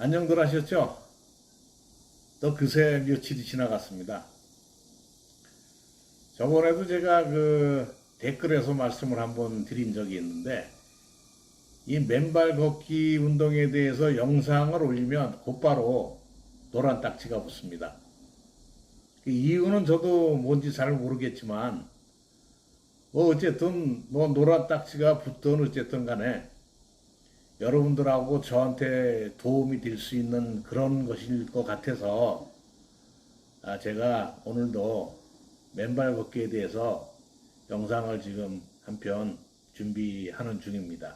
안녕들 하셨죠? 또 그새 며칠이 지나갔습니다. 저번에도 제가 댓글에서 말씀을 한번 드린 적이 있는데, 이 맨발 걷기 운동에 대해서 영상을 올리면 곧바로 노란 딱지가 붙습니다. 그 이유는 저도 뭔지 잘 모르겠지만, 어쨌든 노란 딱지가 붙든 어쨌든 간에 여러분들하고 저한테 도움이 될 수 있는 그런 것일 것 같아서 제가 오늘도 맨발 걷기에 대해서 영상을 지금 한 편 준비하는 중입니다.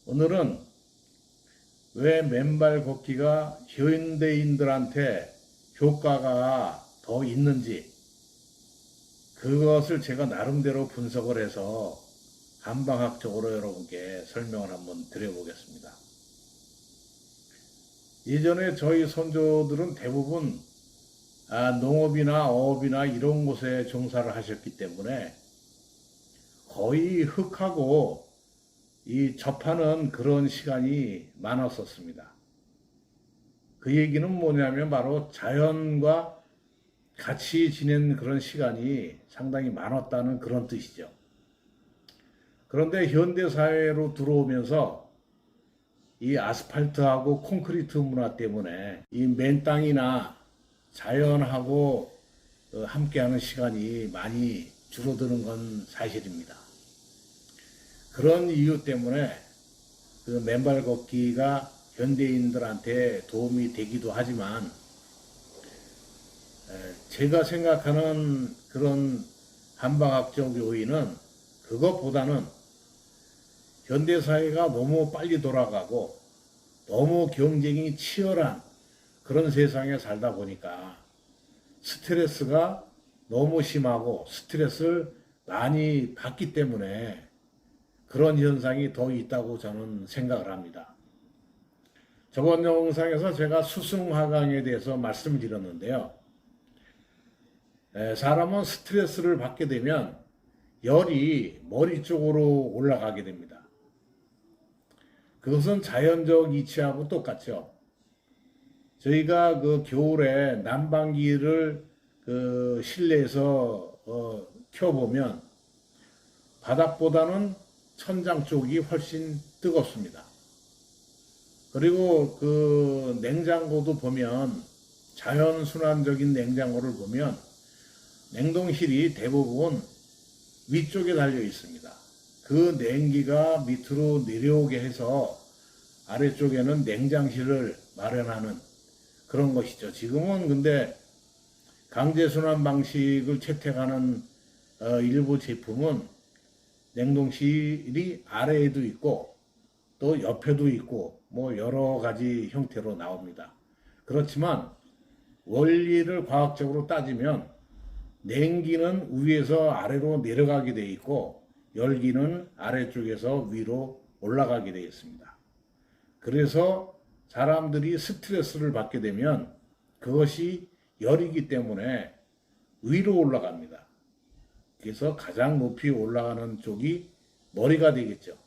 오늘은 왜 맨발 걷기가 현대인들한테 효과가 더 있는지 그것을 제가 나름대로 분석을 해서 한방학적으로 여러분께 설명을 한번 드려보겠습니다. 예전에 저희 선조들은 대부분 농업이나 어업이나 이런 곳에 종사를 하셨기 때문에 거의 흙하고 이 접하는 그런 시간이 많았었습니다. 그 얘기는 뭐냐면 바로 자연과 같이 지낸 그런 시간이 상당히 많았다는 그런 뜻이죠. 그런데 현대사회로 들어오면서 이 아스팔트하고 콘크리트 문화 때문에 이 맨 땅이나 자연하고 함께하는 시간이 많이 줄어드는 건 사실입니다. 그런 이유 때문에 그 맨발 걷기가 현대인들한테 도움이 되기도 하지만 제가 생각하는 그런 한방학적 요인은 그것보다는 현대사회가 너무 빨리 돌아가고 너무 경쟁이 치열한 그런 세상에 살다 보니까 스트레스가 너무 심하고 스트레스를 많이 받기 때문에 그런 현상이 더 있다고 저는 생각을 합니다. 저번 영상에서 제가 수승화강에 대해서 말씀을 드렸는데요. 사람은 스트레스를 받게 되면 열이 머리 쪽으로 올라가게 됩니다. 그것은 자연적 이치하고 똑같죠. 저희가 그 겨울에 난방기를 실내에서 켜보면 바닥보다는 천장 쪽이 훨씬 뜨겁습니다. 그리고 그 냉장고도 보면 자연순환적인 냉장고를 보면 냉동실이 대부분 위쪽에 달려 있습니다. 그 냉기가 밑으로 내려오게 해서 아래쪽에는 냉장실을 마련하는 그런 것이죠. 지금은 근데 강제순환 방식을 채택하는 일부 제품은 냉동실이 아래에도 있고 또 옆에도 있고 뭐 여러 가지 형태로 나옵니다. 그렇지만 원리를 과학적으로 따지면 냉기는 위에서 아래로 내려가게 되어 있고 열기는 아래쪽에서 위로 올라가게 되어 있습니다. 그래서 사람들이 스트레스를 받게 되면 그것이 열이기 때문에 위로 올라갑니다. 그래서 가장 높이 올라가는 쪽이 머리가 되겠죠.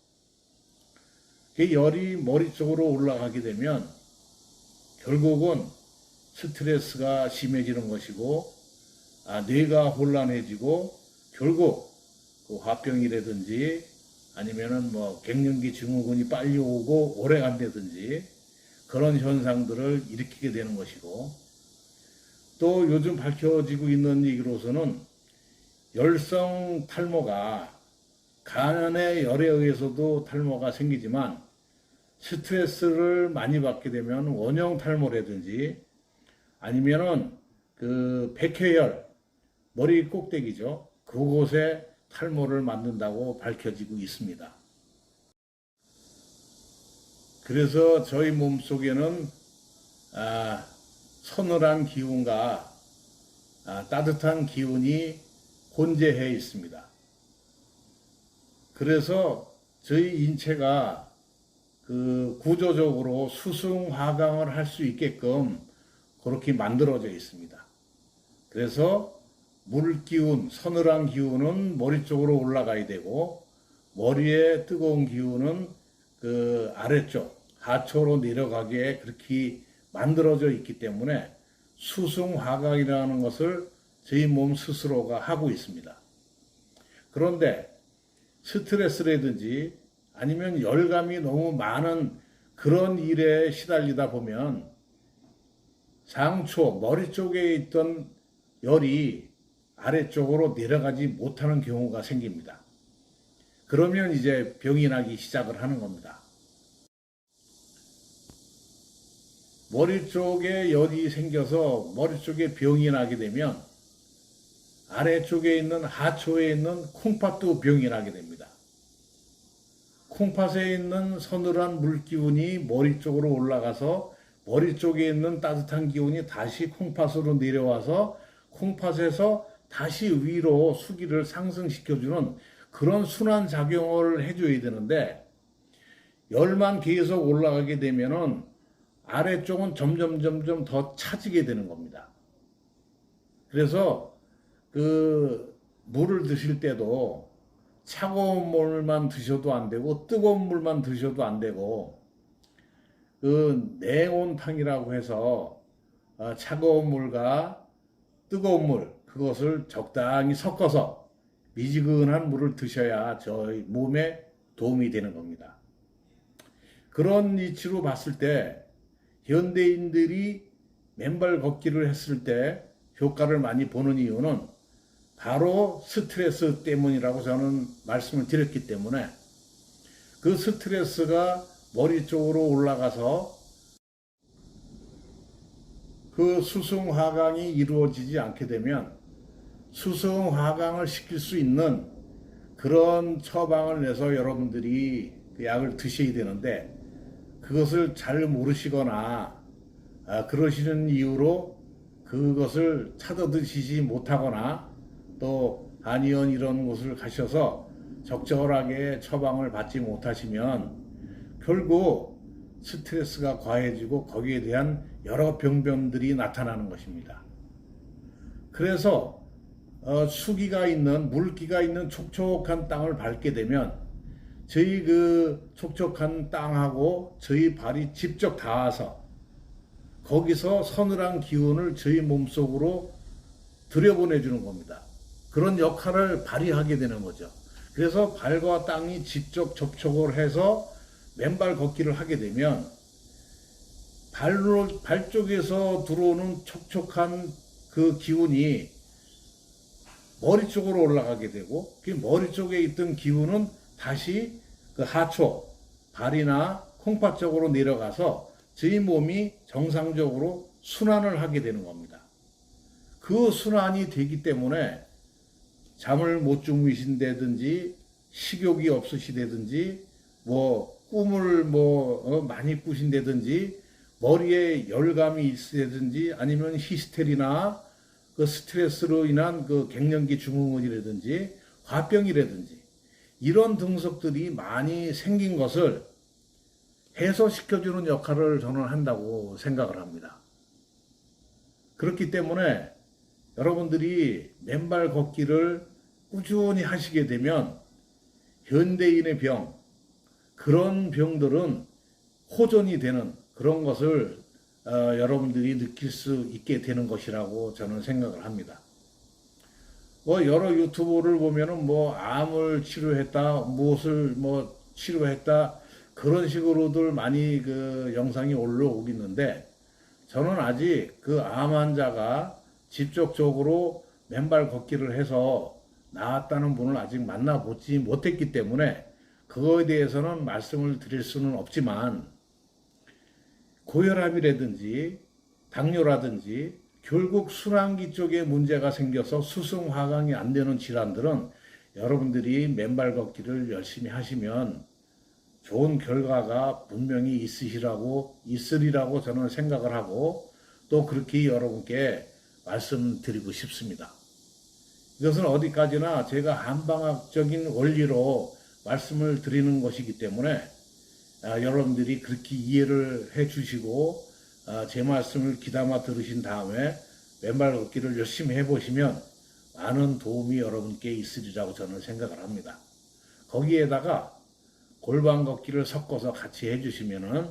그 열이 머리 쪽으로 올라가게 되면 결국은 스트레스가 심해지는 것이고 뇌가 혼란해지고 결국 그 화병이라든지 아니면은 뭐 갱년기 증후군이 빨리 오고 오래 간다든지 그런 현상들을 일으키게 되는 것이고 또 요즘 밝혀지고 있는 얘기로서는 열성 탈모가 간의 열에 의해서도 탈모가 생기지만 스트레스를 많이 받게 되면 원형 탈모라든지 아니면은 그 백회열 머리 꼭대기죠. 그곳에 탈모를 만든다고 밝혀지고 있습니다. 그래서 저희 몸속에는 서늘한 기운과 따뜻한 기운이 혼재해 있습니다. 그래서 저희 인체가 그 구조적으로 수승화강을 할 수 있게끔 그렇게 만들어져 있습니다. 그래서 물기운, 서늘한 기운은 머리 쪽으로 올라가야 되고 머리에 뜨거운 기운은 그 아래쪽, 하초로 내려가게 그렇게 만들어져 있기 때문에 수승화강이라는 것을 저희 몸 스스로가 하고 있습니다. 그런데 스트레스라든지 아니면 열감이 너무 많은 그런 일에 시달리다 보면 상초, 머리 쪽에 있던 열이 아래쪽으로 내려가지 못하는 경우가 생깁니다. 그러면 이제 병이 나기 시작을 하는 겁니다. 머리 쪽에 열이 생겨서 머리 쪽에 병이 나게 되면 아래쪽에 있는 하초에 있는 콩팥도 병이 나게 됩니다. 콩팥에 있는 서늘한 물기운이 머리 쪽으로 올라가서 머리 쪽에 있는 따뜻한 기운이 다시 콩팥으로 내려와서 콩팥에서 다시 위로 수기를 상승시켜주는 그런 순환 작용을 해줘야 되는데 열만 계속 올라가게 되면은 아래쪽은 점점 더 차지게 되는 겁니다. 그래서 그 물을 드실 때도 차가운 물만 드셔도 안 되고 뜨거운 물만 드셔도 안 되고 그 냉온탕이라고 해서 차가운 물과 뜨거운 물 그것을 적당히 섞어서 미지근한 물을 드셔야 저희 몸에 도움이 되는 겁니다. 그런 이치로 봤을 때 현대인들이 맨발 걷기를 했을 때 효과를 많이 보는 이유는 바로 스트레스 때문이라고 저는 말씀을 드렸기 때문에 그 스트레스가 머리 쪽으로 올라가서 그 수승화강이 이루어지지 않게 되면 수승화강을 시킬 수 있는 그런 처방을 내서 여러분들이 그 약을 드셔야 되는데 그것을 잘 모르시거나 그러시는 이유로 그것을 찾아 드시지 못하거나 또 한의원 이런 곳을 가셔서 적절하게 처방을 받지 못하시면 결국 스트레스가 과해지고 거기에 대한 여러 병변들이 나타나는 것입니다. 그래서 수기가 있는 물기가 있는 촉촉한 땅을 밟게 되면 저희 그 촉촉한 땅하고 저희 발이 직접 닿아서 거기서 서늘한 기운을 저희 몸속으로 들여보내주는 겁니다. 그런 역할을 발휘하게 되는 거죠. 그래서 발과 땅이 직접 접촉을 해서 맨발 걷기를 하게 되면 발 쪽에서 들어오는 촉촉한 그 기운이 머리 쪽으로 올라가게 되고 그 머리 쪽에 있던 기운은 다시 그 하초, 발이나 콩팥 쪽으로 내려가서 저희 몸이 정상적으로 순환을 하게 되는 겁니다. 그 순환이 되기 때문에 잠을 못 주무신다든지 식욕이 없으시다든지 뭐 꿈을 많이 꾸신다든지 머리에 열감이 있으다든지 아니면 히스테리나 그 스트레스로 인한 그 갱년기 증후군이라든지 화병이라든지 이런 등석들이 많이 생긴 것을 해소시켜주는 역할을 저는 한다고 생각을 합니다. 그렇기 때문에 여러분들이 맨발 걷기를 꾸준히 하시게 되면 현대인의 병, 그런 병들은 호전이 되는 그런 것을 여러분들이 느낄 수 있게 되는 것이라고 저는 생각을 합니다. 여러 유튜브를 보면은 암을 치료했다, 무엇을 치료했다, 그런 식으로들 많이 그 영상이 올라오고 있는데 저는 아직 그 암 환자가 직접적으로 맨발 걷기를 해서 나았다는 분을 아직 만나보지 못했기 때문에 그거에 대해서는 말씀을 드릴 수는 없지만 고혈압이라든지 당뇨라든지 결국 순환기 쪽에 문제가 생겨서 수승화강이 안 되는 질환들은 여러분들이 맨발 걷기를 열심히 하시면 좋은 결과가 분명히 있으리라고 저는 생각을 하고 또 그렇게 여러분께 말씀드리고 싶습니다. 이것은 어디까지나 제가 한방학적인 원리로 말씀을 드리는 것이기 때문에 여러분들이 그렇게 이해를 해 주시고 제 말씀을 귀담아 들으신 다음에 맨발 걷기를 열심히 해보시면 많은 도움이 여러분께 있으리라고 저는 생각을 합니다. 거기에다가 골반 걷기를 섞어서 같이 해주시면은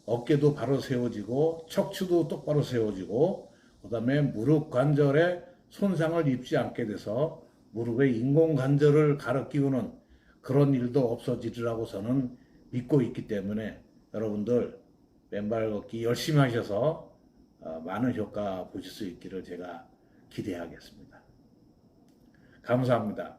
어깨도 바로 세워지고 척추도 똑바로 세워지고 그다음에 무릎 관절에 손상을 입지 않게 돼서 무릎에 인공관절을 갈아 끼우는 그런 일도 없어지리라고 저는 믿고 있기 때문에 여러분들 맨발 걷기 열심히 하셔서 많은 효과 보실 수 있기를 제가 기대하겠습니다. 감사합니다.